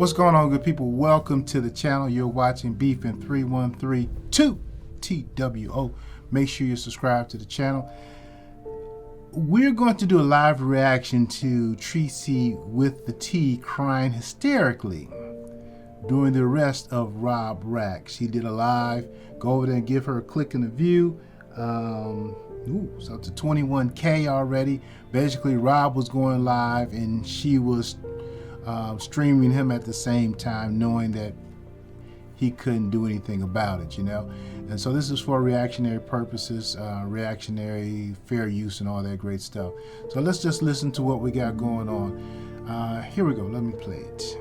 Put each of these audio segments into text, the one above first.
What's going on, good people? Welcome to the channel. You're watching Beef in 3132 TWO. Make sure you subscribe to the channel. We're going to do a live reaction to Treecey with the T crying hysterically during the arrest of Rob Rack. She did a live. Go over there and give her a click in the view. It's up to 21K already. Basically, Rob was going live and she was streaming him at the same time, knowing that he couldn't do anything about it, you know. And so this is for reactionary purposes, reactionary fair use and all that great stuff. So let's just listen to what we got going on. Here we go. Let me play it.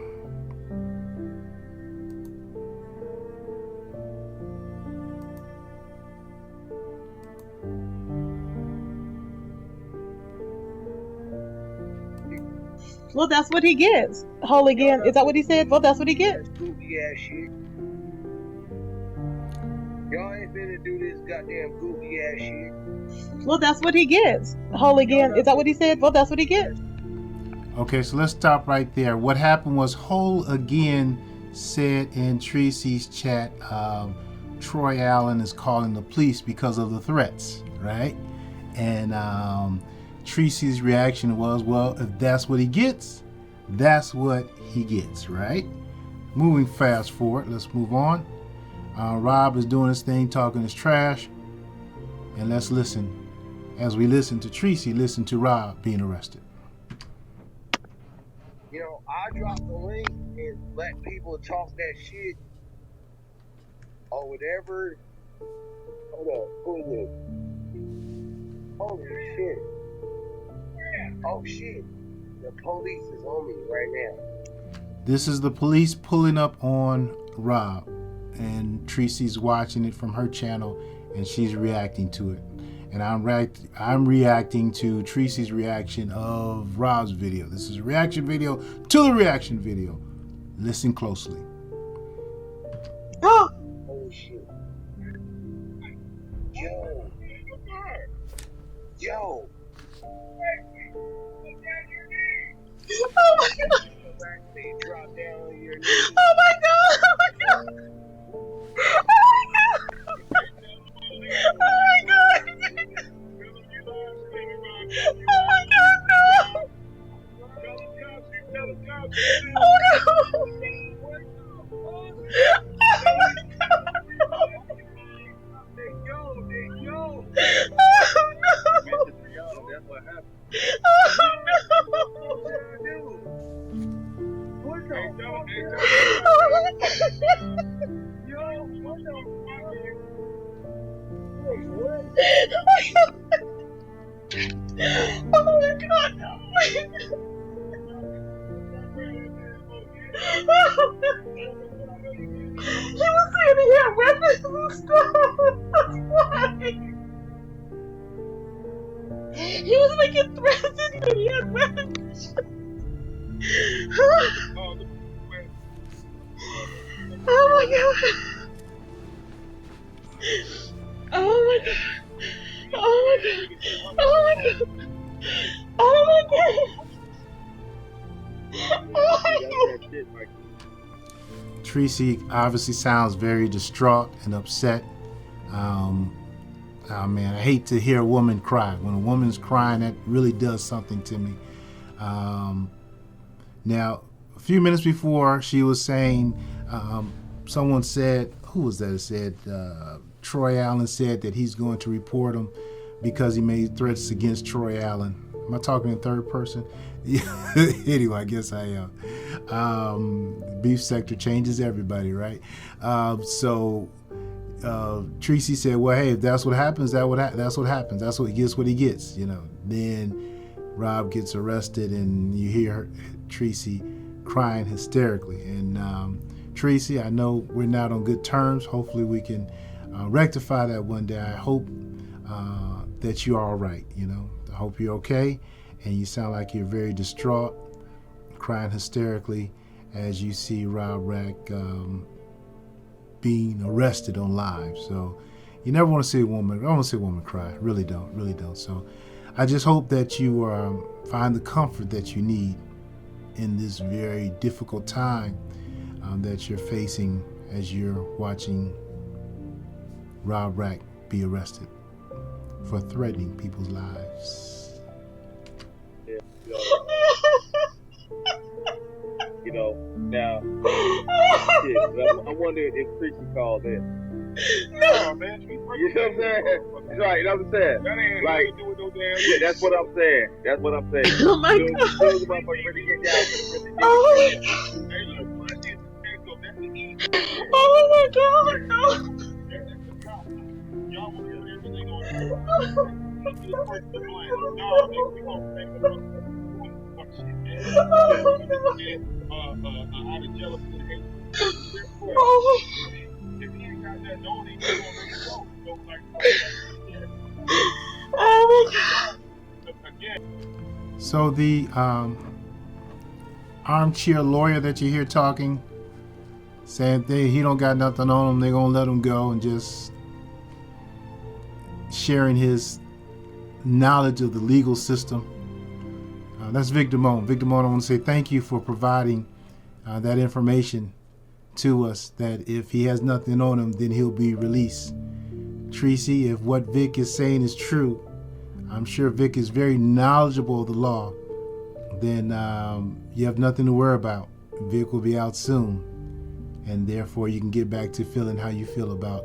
Well, that's what he gets. Whole again. Is that what he said? Well, that's what he gets. Goofy ass shit. Y'all ain't finna do this goddamn goofy ass shit. Well, that's what he gets. Whole again. Is that what he said? Well, that's what he gets. Okay, so let's stop right there. What happened was Whole again said in Treecey's chat, Troy Allen is calling the police because of the threats, right? And Treecey's reaction was, well, if that's what he gets, that's what he gets, right? Moving fast forward, let's move on. Rob is doing his thing, talking his trash. And let's listen. As we listen to Treecey, listen to Rob being arrested. You know, I drop the link and let people talk that shit or whatever. Hold up, who is it? Holy shit. Oh shit, the police is on me right now. This is the police pulling up on Rob, and Treecey's watching it from her channel and she's reacting to it. And I'm reacting to Treecey's reaction of Rob's video. This is a reaction video to the reaction video. Listen closely. Oh, holy shit. Yo. oh my god. Drop down on your knees. Oh my god. Oh my god. Oh my god. Oh my god, no. Oh no. Oh my god, no. Oh no. That's what happened. Oh no. What the Oh my god. Yo, what the Oh my god, no. He was saying he had weapons and stuff. That's why. He was making threats and he had weapons. Oh my god. Oh my god. Oh my god. Oh my god. Oh my god. Oh my god. Treecey obviously sounds very distraught and upset. Oh man, I hate to hear a woman cry. When a woman's crying, that really does something to me. Now, a few minutes before, she was saying, someone said, who was that? It said, Troy Allen said that he's going to report him because he made threats against Troy Allen. Am I talking in third person? Anyway, I guess I am. The beef sector changes everybody, right? So Treecey said, well, hey, if that's what happens, that's what happens. That's what he gets, what he gets, you know. Then Rob gets arrested and you hear Treecey crying hysterically. And Treecey, I know we're not on good terms. Hopefully we can rectify that one day. I hope that you're all right, you know. I hope you're okay. And you sound like you're very distraught, crying hysterically as you see Rob Rack being arrested on live. So you never want to see a woman, I don't want to see a woman cry. Really don't. So I just hope that you find the comfort that you need in this very difficult time that you're facing as you're watching Rob Rack be arrested for threatening people's lives. Yeah, now, shit, I wonder if Treecey called that. No, man. You know what I'm saying? Right, you know what I'm saying? That ain't like, to do with no damn yeah, that's what I'm saying. That's what I'm saying. Oh my God. Oh my God. No. So the armchair lawyer that you hear talking, saying he don't got nothing on him, they're gonna let him go, and just sharing his knowledge of the legal system. That's Vic Damone. Vic Damone, I want to say thank you for providing that information to us, that if he has nothing on him, then he'll be released. Treecey, if what Vic is saying is true, I'm sure Vic is very knowledgeable of the law, then you have nothing to worry about. Vic will be out soon, and therefore you can get back to feeling how you feel about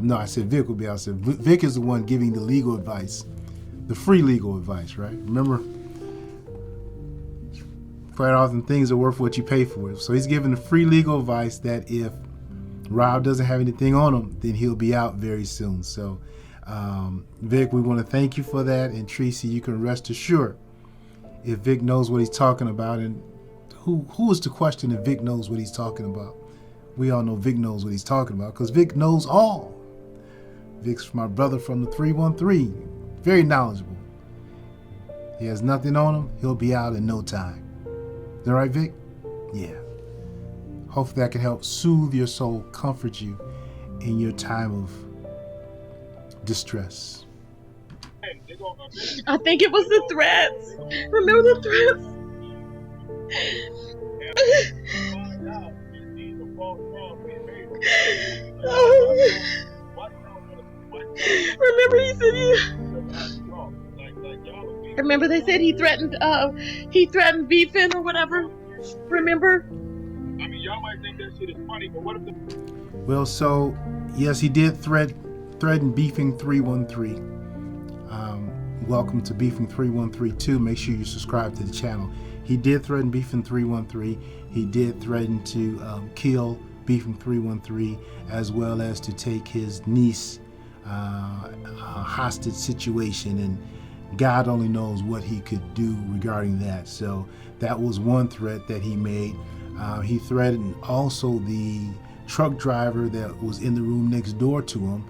no, I said Vic will be out soon. Vic is the one giving the legal advice, the free legal advice, right? Remember, quite often things are worth what you pay for it. So he's giving the free legal advice that if Rob doesn't have anything on him, then he'll be out very soon. So Vic, we want to thank you for that. And Treecey, you can rest assured, if Vic knows what he's talking about, and who is to question if Vic knows what he's talking about? We all know Vic knows what he's talking about, because Vic knows all. Vic's my brother from the 313, very knowledgeable. He has nothing on him, he'll be out in no time. Is that right, Vic? Yeah. Hopefully that can help soothe your soul, comfort you in your time of distress. I think it was the threats. Remember the threats? Remember he said Remember they said he threatened beefing or whatever? Remember? I mean, y'all might think that shit is funny, but what if Well, so yes, he did threaten beefing 313. Welcome to Beefing 313 Make sure you subscribe to the channel. He did threaten Beefing 313. He did threaten to kill Beefing 313, as well as to take his niece hostage situation, and God only knows what he could do regarding that. So that was one threat that he made. He threatened also the truck driver that was in the room next door to him,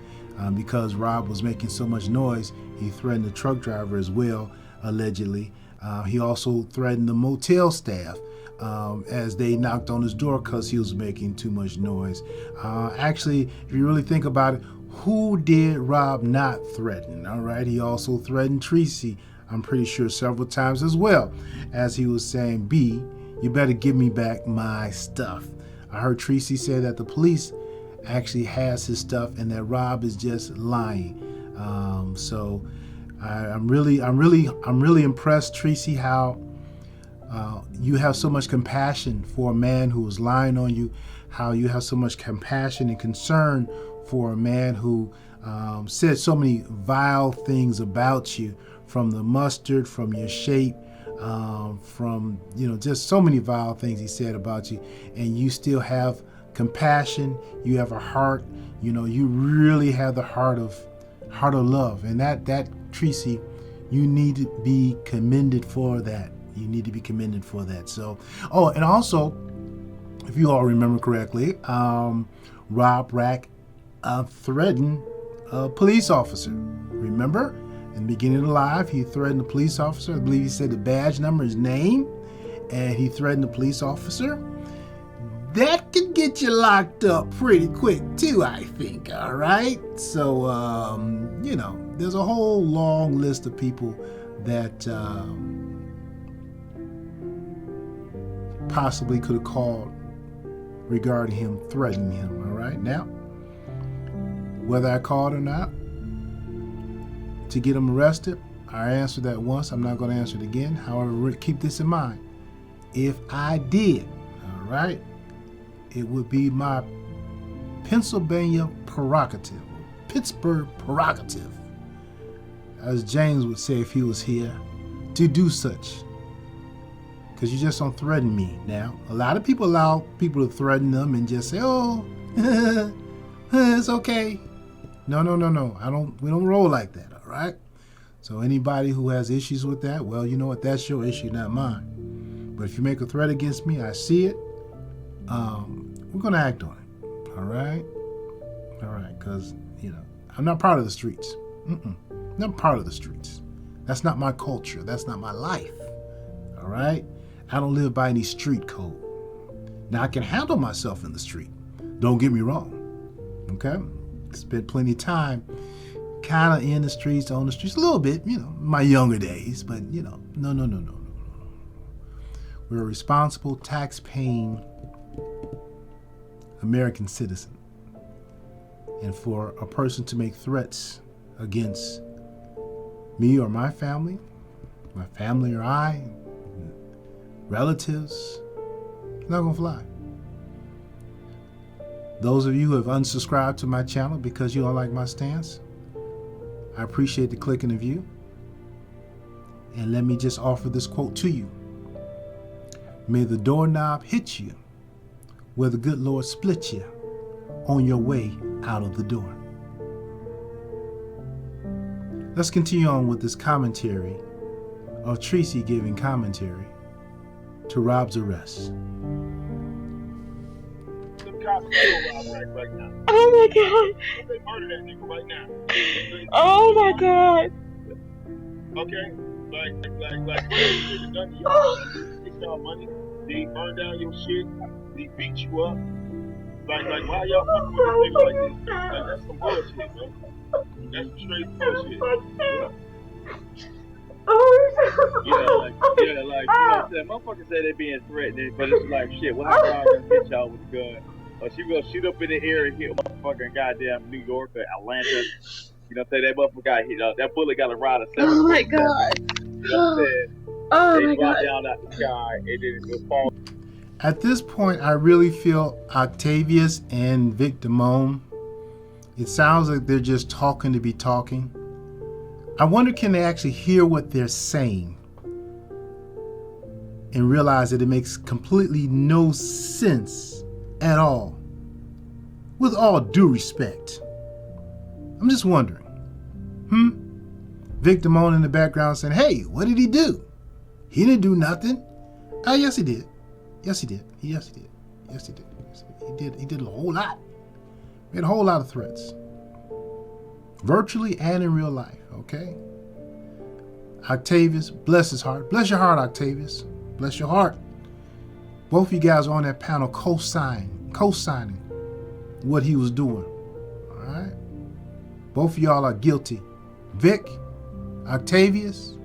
because Rob was making so much noise. He threatened the truck driver as well, allegedly. He also threatened the motel staff as they knocked on his door because he was making too much noise. Actually, if you really think about it, who did Rob not threaten? All right, he also threatened Treecey, I'm pretty sure, several times as well, as he was saying, B, you better give me back my stuff. I heard Treecey say that the police actually has his stuff and that Rob is just lying. So I'm really impressed, Treecey, how you have so much compassion for a man who is lying on you, how you have so much compassion and concern for a man who said so many vile things about you, from the mustard, from your shape, from just so many vile things he said about you, and you still have compassion. You have a heart. You really have the heart of love, and that Treecey, you need to be commended for that. You need to be commended for that. So, and also, if you all remember correctly, Rob Rack threatened a police officer. Remember, in the beginning of the live, he threatened a police officer. I believe he said the badge number, his name, and he threatened a police officer. That could get you locked up pretty quick too, I think. All right. So, there's a whole long list of people that possibly could have called regarding him threatening him. All right, now, whether I called or not to get him arrested, I answered that once. I'm not going to answer it again. However, keep this in mind. If I did, all right, it would be my Pennsylvania prerogative, Pittsburgh prerogative, as James would say if he was here, to do such. Because you just don't threaten me. Now, a lot of people allow people to threaten them and just say, oh, it's okay. No. We don't roll like that, all right? So anybody who has issues with that, well, you know what? That's your issue, not mine. But if you make a threat against me, I see it. We're going to act on it, all right? All right, because, I'm not part of the streets. Not part of the streets. That's not my culture. That's not my life, all right? I don't live by any street code. Now, I can handle myself in the street. Don't get me wrong, okay? Spent plenty of time kind of in the streets, on the streets, a little bit, my younger days, but, no. We're a responsible, tax-paying American citizen. And for a person to make threats against me or my family or I, relatives, it's not gonna fly. Those of you who have unsubscribed to my channel because you don't like my stance, I appreciate the click and the view. And let me just offer this quote to you. May the doorknob hit you where the good Lord split you on your way out of the door. Let's continue on with this commentary of Treecey giving commentary to Rob's arrest. Right now. Oh my God. They murdered that nigga right now. Oh my God. Okay? Like, what they done to y'all? They took y'all money. They burned down your shit. They beat you up. Like, why y'all fucking with this nigga like this? Like, that's some bullshit, man. That's some straight bullshit. Like, you know what I'm saying? Motherfuckers say they being threatened, but it's like, shit, what how y'all gonna hit y'all with a gun? Or she gonna shoot up in the air and hit motherfucking goddamn New York or Atlanta. You know what I'm saying? That motherfucker got hit. That bullet got a ride of 7. Oh my God. You know what I'm saying? Oh they my dropped God. down out the sky and then it would fall. At this point, I really feel Octavius and Vic Damone, it sounds like they're just talking to be talking. I wonder, can they actually hear what they're saying and realize that it makes completely no sense at all? With all due respect. I'm just wondering. Vic Damone in the background saying, hey, what did he do? He didn't do nothing. Oh, yes, he did. Yes, he did. Yes, he did. Yes, he did. Yes, he did. He did a whole lot. Made a whole lot of threats. Virtually and in real life, okay? Octavius, bless his heart. Bless your heart, Octavius. Bless your heart. Both of you guys are on that panel co-signing what he was doing. All right? Both of y'all are guilty. Vic, Octavius,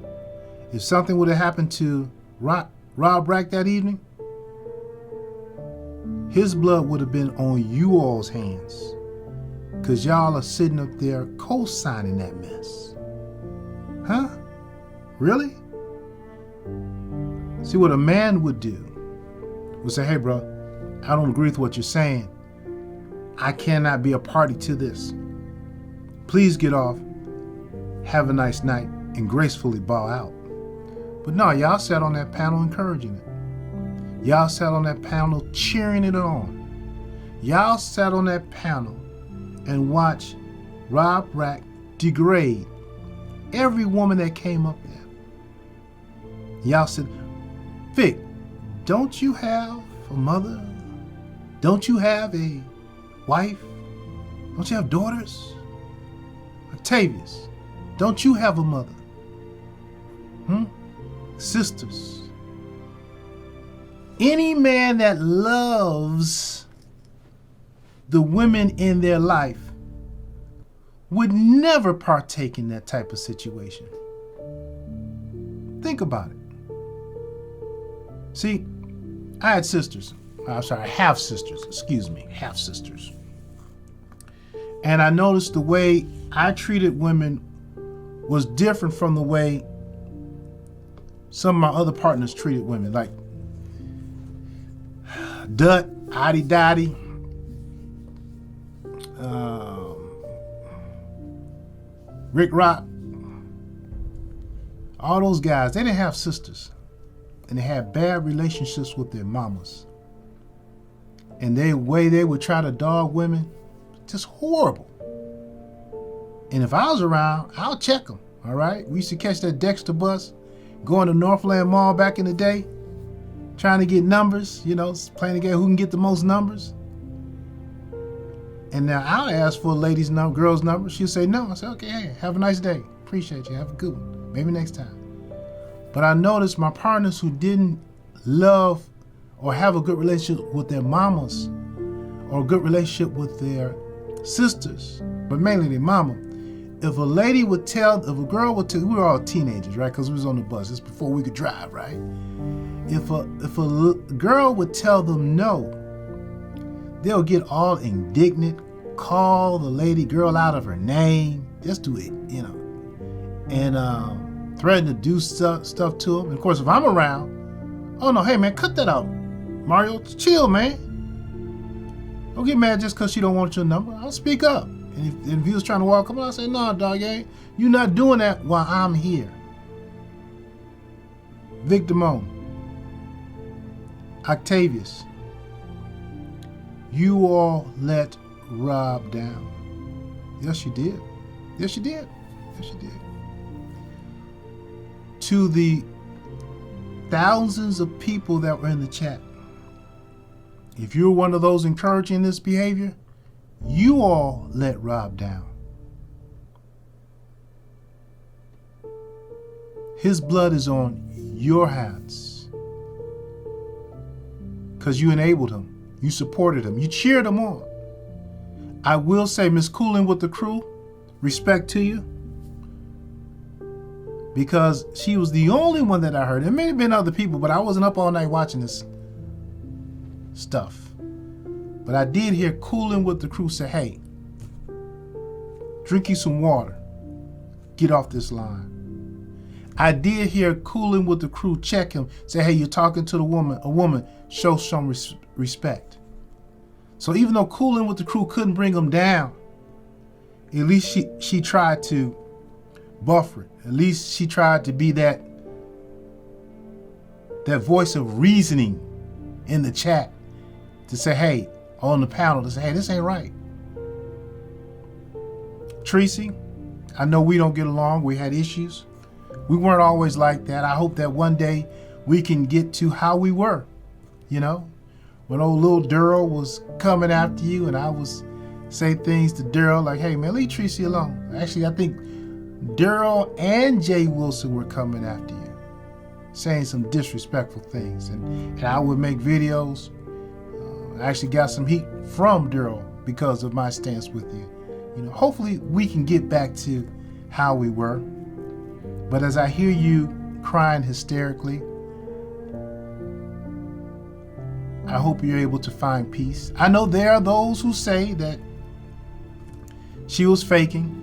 if something would have happened to Rob Rack that evening, his blood would have been on you all's hands, because y'all are sitting up there co-signing that mess. Huh? Really? See, what a man would do would say, hey, bro, I don't agree with what you're saying. I cannot be a party to this. Please get off, have a nice night, and gracefully bow out. But no, y'all sat on that panel encouraging it. Y'all sat on that panel cheering it on. Y'all sat on that panel and watched Rob Rack degrade every woman that came up there. Y'all said, Vic, don't you have a mother? Don't you have a wife? Don't you have daughters? Octavius, don't you have a mother? Sisters? Any man that loves the women in their life would never partake in that type of situation. Think about it. See, I had sisters. I'm sorry, half sisters. Excuse me, half sisters. And I noticed the way I treated women was different from the way some of my other partners treated women. Like Dut, Adi Dottie, Rick Rock, all those guys, they didn't have sisters. And they had bad relationships with their mamas. And the way they would try to dog women, just horrible. And if I was around, I'll check them, all right? We used to catch that Dexter bus, going to Northland Mall back in the day, trying to get numbers, you know, playing the game who can get the most numbers. And now I'll ask for a lady's number, girl's number. She'll say no. I say, okay, hey, have a nice day. Appreciate you. Have a good one. Maybe next time. But I noticed my partners who didn't love or have a good relationship with their mamas or a good relationship with their sisters, but mainly their mama. If a lady would tell, if a girl would tell, we were all teenagers, right? Because we was on the bus. It's before we could drive, right? If a girl would tell them no, they'll get all indignant, call the lady girl out of her name, just do it, you know, and threaten to do stuff to them. And of course, if I'm around, oh no, hey man, cut that out, Mario, chill, man. Don't get mad just because she don't want your number. I'll speak up. And if he was trying to walk up, I'll say, no, dog, you're not doing that while I'm here. Victor Moan, Octavius, you all let Rob down. Yes, you did. Yes, you did. Yes, you did. To the thousands of people that were in the chat, if you're one of those encouraging this behavior, you all let Rob down. His blood is on your hands because you enabled him. You supported him. You cheered him on. I will say, Miss Coolin with the crew, respect to you, because she was the only one that I heard. There may have been other people, but I wasn't up all night watching this stuff. But I did hear Coolin with the crew say, hey, drink you some water. Get off this line. I did hear Coolin with the crew check him, say, hey, you're talking to a woman, show some respect. So even though Coolin with the crew couldn't bring him down, at least she tried to buffer it. At least she tried to be that voice of reasoning in the chat to say, hey, on the panel, to say, hey, this ain't right. Treecey, I know we don't get along. We had issues. We weren't always like that. I hope that one day we can get to how we were, you know? When old little Daryl was coming after you and I was say things to Daryl like, hey man, leave Treecey alone. Actually, I think Daryl and Jay Wilson were coming after you, saying some disrespectful things. And I would make videos. I actually got some heat from Daryl because of my stance with you. You know, hopefully we can get back to how we were. But as I hear you crying hysterically, I hope you're able to find peace. I know there are those who say that she was faking.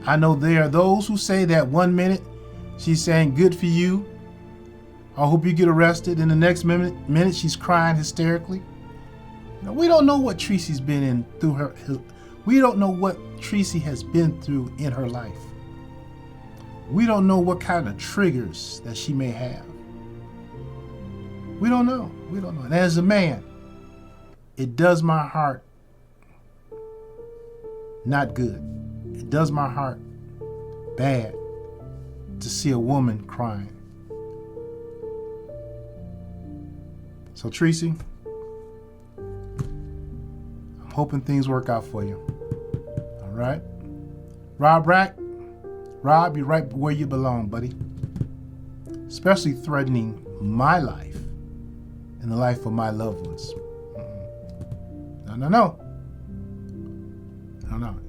I know there are those who say that 1 minute she's saying good for you, I hope you get arrested, and the next minute she's crying hysterically. You know, we don't know what Treecey's been in through her. We don't know what Treecey has been through in her life. We don't know what kind of triggers that she may have. We don't know. We don't know. And as a man, it does my heart not good. It does my heart bad to see a woman crying. So Treecey, I'm hoping things work out for you. All right? Rob, you're right where you belong, buddy. Especially threatening my life and the life of my loved ones. No.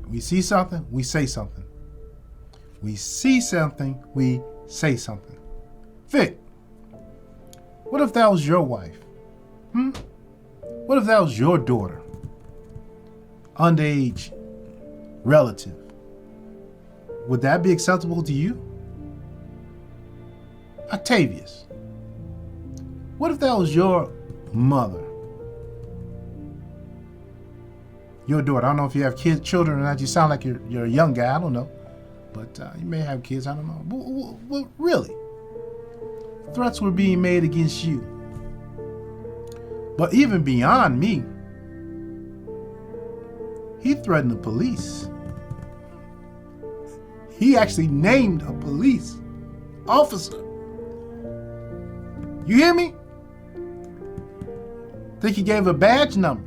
We see something, we say something. We see something, we say something. Vic, what if that was your wife? What if that was your daughter? Underage relative. Would that be acceptable to you? Octavius. What if that was your mother? Your daughter. I don't know if you have children or not. You sound like you're a young guy. I don't know. But you may have kids. I don't know. Well, really? Threats were being made against you. But even beyond me, he threatened the police. He actually named a police officer. You hear me? Think he gave a badge number.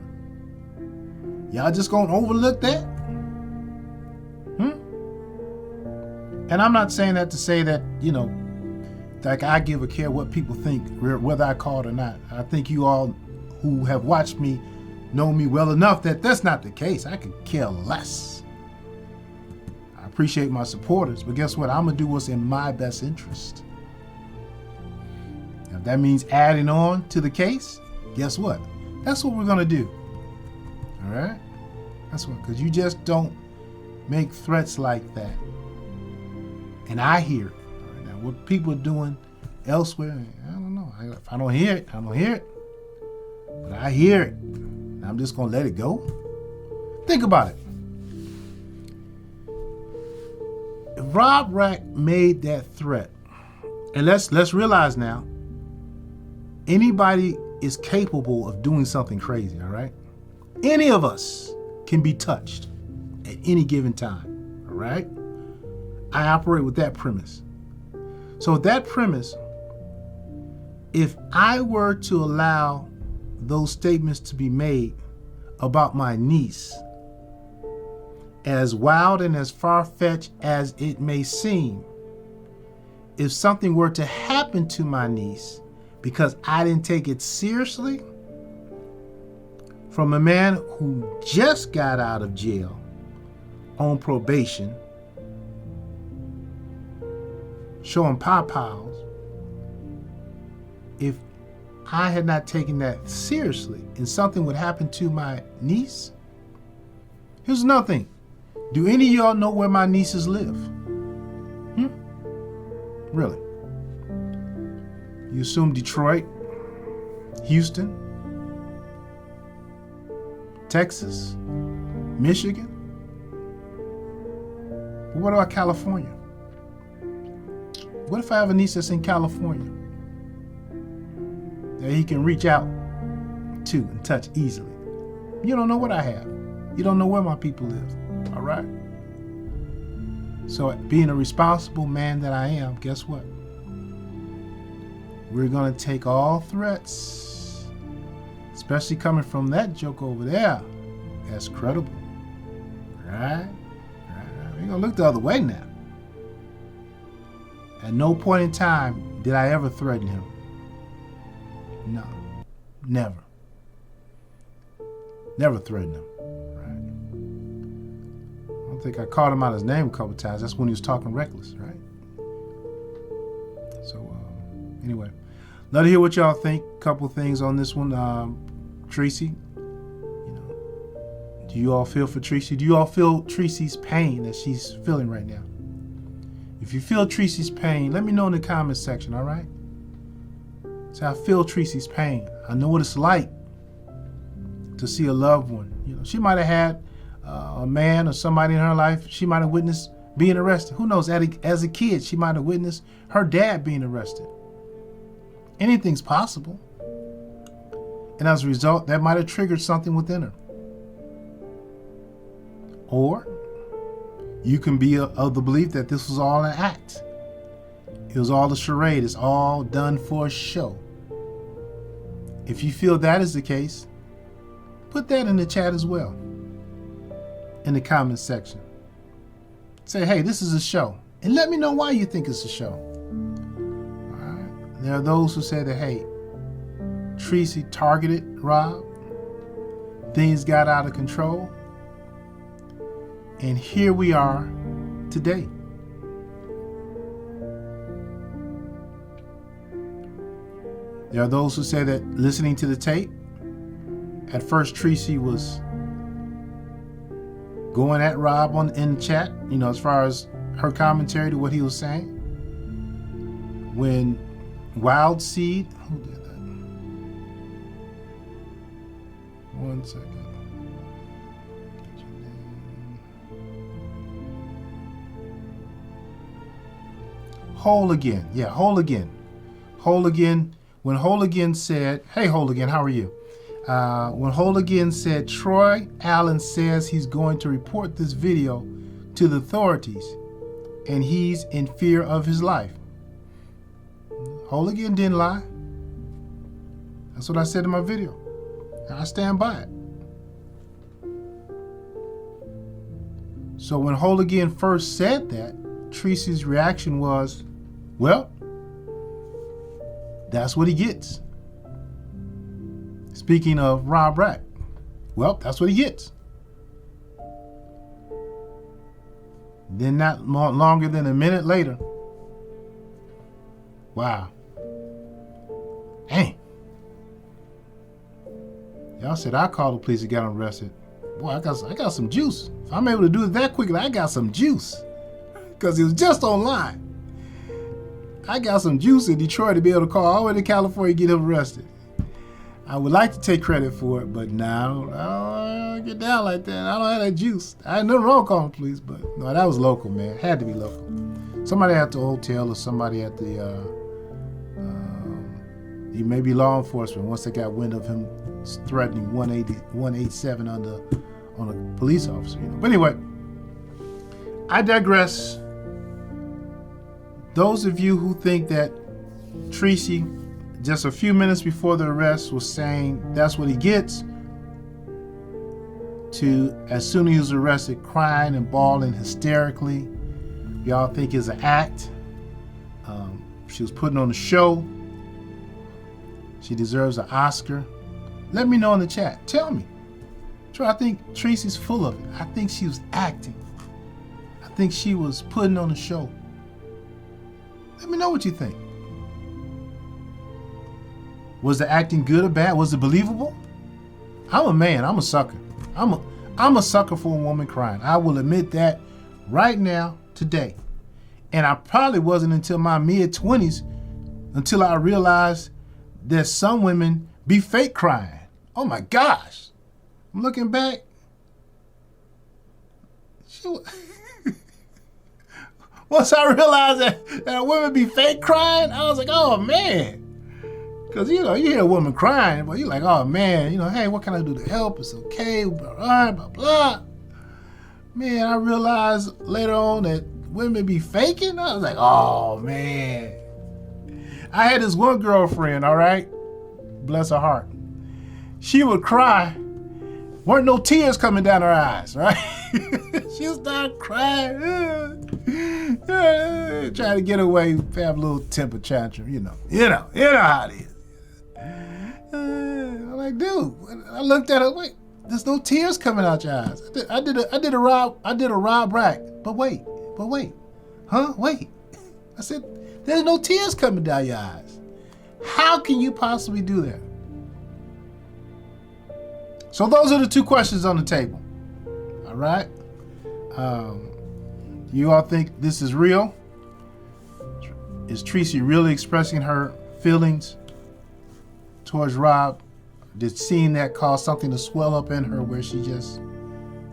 Y'all just gonna overlook that? And I'm not saying that to say that, like I give a care what people think, whether I called or not. I think you all who have watched me know me well enough that that's not the case. I could care less. I appreciate my supporters, but guess what? I'm gonna do what's in my best interest. If that means adding on to the case, guess what? That's what we're gonna do. All right? That's what, because you just don't make threats like that. And I hear it. Right? Now, what people are doing elsewhere, I don't know. If I don't hear it, I don't hear it. But I hear it. And I'm just going to let it go. Think about it. If Rob Rack made that threat, and let's realize now, anybody is capable of doing something crazy, all right? Any of us can be touched at any given time, all right? I operate with that premise. So with that premise, if I were to allow those statements to be made about my niece, as wild and as far-fetched as it may seem, if something were to happen to my niece because I didn't take it seriously, from a man who just got out of jail on probation, showing pawpaws, if I had not taken that seriously and something would happen to my niece, here's another thing. Do any of y'all know where my nieces live? Really? You assume Detroit, Houston, Texas, Michigan? But what about California? What if I have a niece that's in California that he can reach out to and touch easily? You don't know what I have. You don't know where my people live, all right? So being a responsible man that I am, guess what? We're gonna take all threats, especially coming from that joke over there, as credible, right? We're gonna look the other way now. At no point in time did I ever threaten him. No, never. Never threatened him, right? I don't think I called him out his name a couple times. That's when he was talking reckless, right? So, anyway, love to hear what y'all think. Couple things on this one. Treecey, do you all feel for Treecey? Do you all feel Treecey's pain that she's feeling right now? If you feel Treecey's pain, let me know in the comments section, all right? Say, I feel Treecey's pain. I know what it's like to see a loved one. She might have had a man or somebody in her life. She might have witnessed being arrested. Who knows? As a kid, she might have witnessed her dad being arrested. Anything's possible. And as a result, that might have triggered something within her. Or you can be of the belief that this was all an act. It was all a charade. It's all done for a show. If you feel that is the case, put that in the chat as well, in the comments section. Say, hey, this is a show. And let me know why you think it's a show. All right. There are those who say that, hey, Treecey targeted Rob. Things got out of control. And here we are today. There are those who say that listening to the tape, At first, Treecey was going at Rob in the chat, as far as her commentary to what he was saying. When Wild Seed, who did that? 1 second. Whole Again. Yeah, Whole Again. Whole Again. When Whole Again said, hey, Whole Again, how are you? When Whole Again said, Troy Allen says he's going to report this video to the authorities and he's in fear of his life. Whole Again didn't lie. That's what I said in my video. And I stand by it. So when Whole Again first said that, Treecey's reaction was, well, that's what he gets. Speaking of Rob Rack, well, that's what he gets. Then not longer than a minute later, wow. Dang. Y'all said I called the police and got him arrested. Boy, I got some juice. If I'm able to do it that quickly, I got some juice. Because he was just online. I got some juice in Detroit to be able to call all the way to California and get him arrested. I would like to take credit for it, but no, I don't get down like that. I don't have that juice. I had nothing wrong calling the police, but no, that was local, man. It had to be local. Somebody at the hotel or somebody at the, maybe law enforcement, once they got wind of him threatening 187 on a police officer. But anyway, I digress. Those of you who think that Treecey, just a few minutes before the arrest, was saying that's what he gets, to as soon as he was arrested, crying and bawling hysterically, y'all think is an act. She was putting on a show. She deserves an Oscar. Let me know in the chat. Tell me. I think Treecey's full of it. I think she was acting. I think she was putting on a show. Let me know what you think. Was the acting good or bad? Was it believable? I'm a man. I'm a sucker. I'm a sucker for a woman crying. I will admit that right now, today. And I probably wasn't until my mid-20s until I realized that some women be fake crying. Oh my gosh. I'm looking back. Once I realized that women be fake crying, I was like, oh man. Because, you hear a woman crying, but you're like, oh man, hey, what can I do to help? It's okay, blah, blah, blah. Man, I realized later on that women be faking. I was like, oh man. I had this one girlfriend, all right? Bless her heart. She would cry. Weren't no tears coming down her eyes, right? She would start crying. Trying to get away, have a little temper tantrum, you know how it is. I'm like, dude, I looked at her, wait, there's no tears coming out your eyes. I did a Rob Rack, but wait, huh? Wait. I said, there's no tears coming down your eyes. How can you possibly do that? So those are the two questions on the table. All right. You all think this is real? Is Treecey really expressing her feelings towards Rob? Did seeing that cause something to swell up in her where she just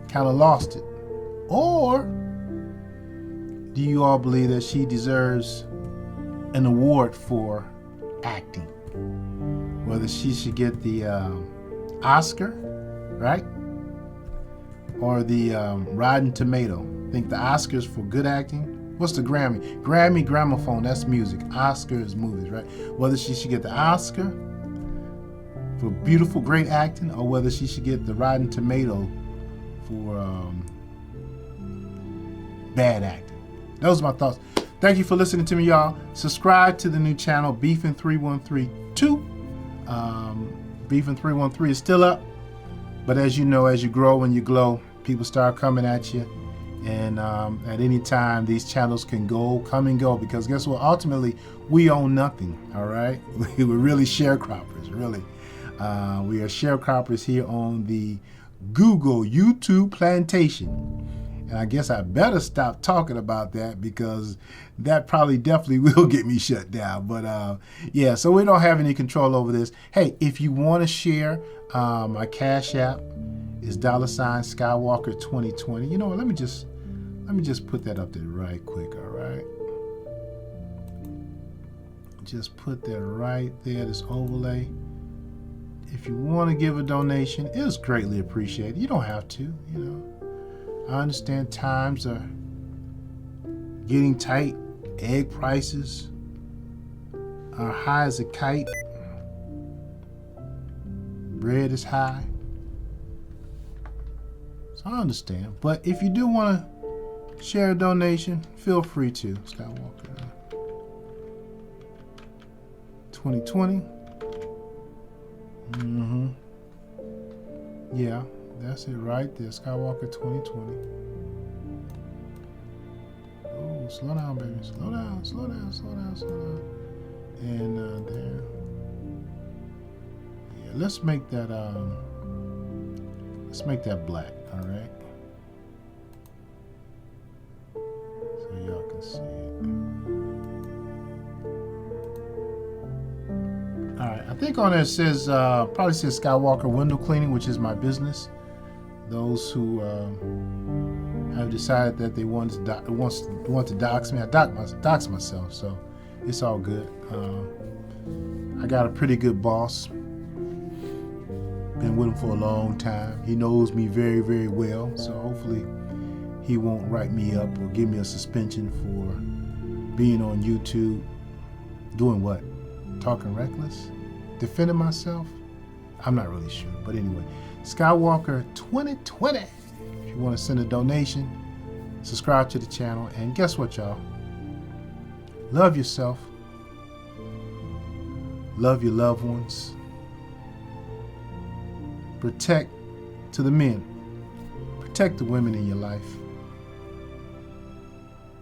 kind of lost it? Or do you all believe that she deserves an award for acting? Whether she should get the Oscar, right? Or the Rotten Tomato. I think the Oscars for good acting. What's the Grammy? Grammy, gramophone, that's music. Oscar is movies, right? Whether she should get the Oscar for beautiful, great acting, or whether she should get the Rotten Tomato for bad acting. Those are my thoughts. Thank you for listening to me, y'all. Subscribe to the new channel, Beefin 3132. Beefin 313 is still up. But as you know, as you grow and you glow, people start coming at you. And at any time, these channels can come and go. Because guess what? Ultimately, we own nothing, all right? We're really sharecroppers, really. We are sharecroppers here on the Google YouTube plantation. And I guess I better stop talking about that because that probably definitely will get me shut down. But yeah, so we don't have any control over this. Hey, if you want to share, my Cash App is $Skywalker 2020. You know what? Let me just put that up there right quick. All right. Just put that right there. This overlay. If you want to give a donation, it is greatly appreciated. You don't have to, you know. I understand times are getting tight. Egg prices are high as a kite. Bread is high. So I understand. But if you do want to share a donation, feel free to. Skywalker 2020. Yeah. That's it right there, Skywalker 2020. Oh, slow down, baby. Slow down, slow down, slow down, slow down. And there. Yeah, let's make that black, all right? So y'all can see it. All right, I think on there it says, probably says Skywalker Window Cleaning, which is my business. Those who have decided that they want to dox me, I dox myself, so it's all good. I got a pretty good boss. Been with him for a long time. He knows me very, very well, so hopefully he won't write me up or give me a suspension for being on YouTube. Doing what? Talking reckless? Defending myself? I'm not really sure, but anyway. Skywalker 2020. If you want to send a donation, subscribe to the channel, and guess what, y'all? Love yourself. Love your loved ones. Protect to the men. Protect the women in your life.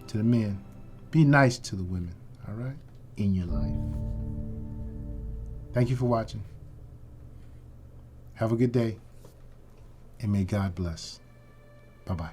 To the men, be nice to the women, all right, in your life. Thank you for watching. Have a good day. And may God bless. Bye-bye.